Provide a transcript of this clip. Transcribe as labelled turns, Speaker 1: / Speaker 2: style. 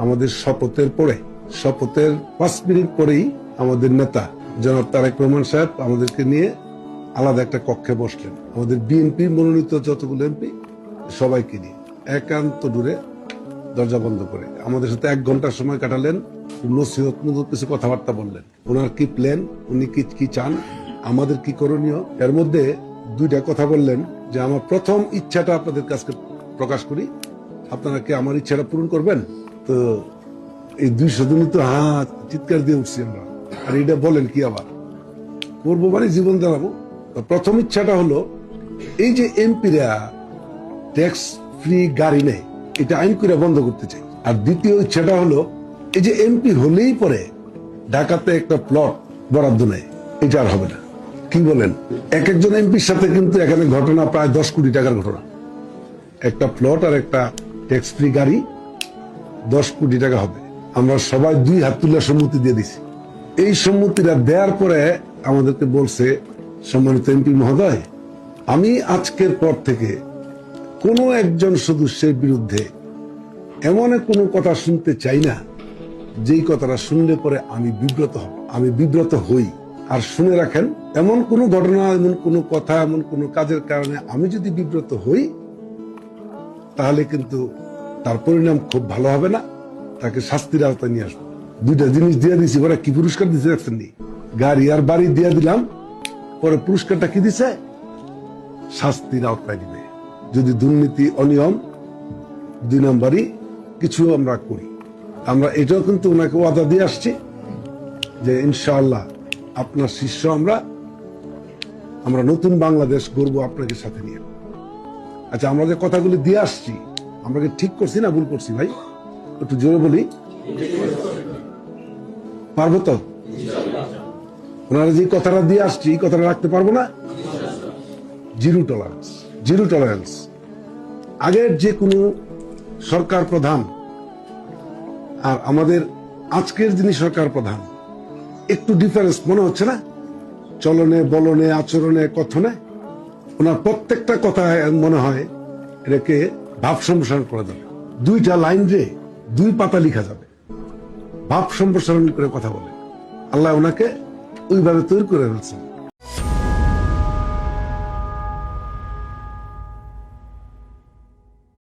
Speaker 1: আমাদের শপথের 5 মিনিট পরেই আমাদের নেতা জনাব তারেক রহমান সাহেব আমাদেরকে নিয়ে আলাদা একটা কক্ষে বসলেন। আমাদের বিএনপি মনোনীত যতগুলো এমপি সবাইকে নিয়ে একান্ত দূরে দরজা বন্ধ করে আমাদের সাথে 1 ঘন্টা সময় কাটালেন। নসিহত কিছু কথাবার্তা বললেন, ওনার কি প্ল্যান, উনি কি চান, আমাদের কি করণীয়। এর মধ্যে 2টা কথা বললেন যে আমার প্রথম ইচ্ছাটা আপনাদের কাছে প্রকাশ করি, আপনারা কি আমার ইচ্ছাটা পূরণ করবেন। তো এই 200 জনই তো চিৎকার দিয়ে উঠছি আমরা, আর এটা বলেন কি আবার করবো, মানে জীবন দাঁড়াবো। প্রথম ইচ্ছাটা হলো এই যে এমপিরা ট্যাক্স ফ্রি গাড়ি নেয়, এটা আইন করে বন্ধ করতে চাই। আর দ্বিতীয় ইচ্ছাটা হলো এই যে এমপি হলেই পরে ঢাকাতে একটা প্লট বরাদ্দ নেয়, এটা আর হবে না। কি বলেন? একজন এমপির সাথে কিন্তু এখানে ঘটনা প্রায় 10 কোটি টাকার ঘটনা। একটা প্লট আর একটা ট্যাক্স ফ্রি গাড়ি 10 কোটি টাকা হবে। আমরা সবাই 2 হাত তুলে সম্মতি দিয়ে দিছি। এই সম্মতিটা দেওয়ার পরে আমাদেরকে বলছে, সম্মানিত এমপি মহোদয়, আমি আজকের পর থেকে কোন একজন সদস্যের বিরুদ্ধে এমন কোনো কথা শুনতে চাই না যেই কথাটা শুনলে পরে আমি বিব্রত হব, আমি বিব্রত হই। আর শুনে রাখেন, এমন কোনো ঘটনা, এমন কোনো কথা, এমন কোনো কাজের কারণে আমি যদি বিব্রত হই, তাহলে কিন্তু তার পরিণাম খুব ভালো হবে না, তাকে শাস্তির আওতায় নিয়ে আসবো। 2টা জিনিস দিয়ে দিছি। ওরা কি পুরস্কার দিচ্ছে দেখছেন নি? গাড়ি আর বাড়ি দিয়ে দিলাম, পরে পুরস্কারটা কি দিছে? শাস্তির আওতায় নিবে যদি দুর্নীতি, অনিয়ম, 2 নম্বরই কিছু আমরা করি। আমরা এটাও কিন্তু ওনাকে ওয়াদা দিয়ে আসছি যে ইনশাআল্লাহ আপনার শিষ্য আমরা নতুন বাংলাদেশ গড়বো আপনাকে সাথে নিয়ে। আচ্ছা, আমরা যে কথাগুলি দিয়ে আসছি, আমরা কি ঠিক করছি না ভুল করছি ভাই? একটু জোরে বলি, পারবো তো? ওনারা যে কথাটা দিয়ে আসছি, এই কথাটা রাখতে পারবো না? Zero tolerance. আগের যে কোনো সরকার প্রধান আর আমাদের আজকের যিনি সরকার প্রধান, একটু ডিফারেন্স মনে হচ্ছে না? চলনে, বলনে, আচরণে, কথনে, ওনার প্রত্যেকটা কথা মনে হয় এটাকে ভাব সম্প্রসারণ করা যাবে। 2টা লাইন রে 2 পাতা লিখা যাবে, ভাব সম্প্রসারণ করে কথা বলে। আল্লাহ ওনাকে ওইভাবে তৈরি করে ফেলছেন।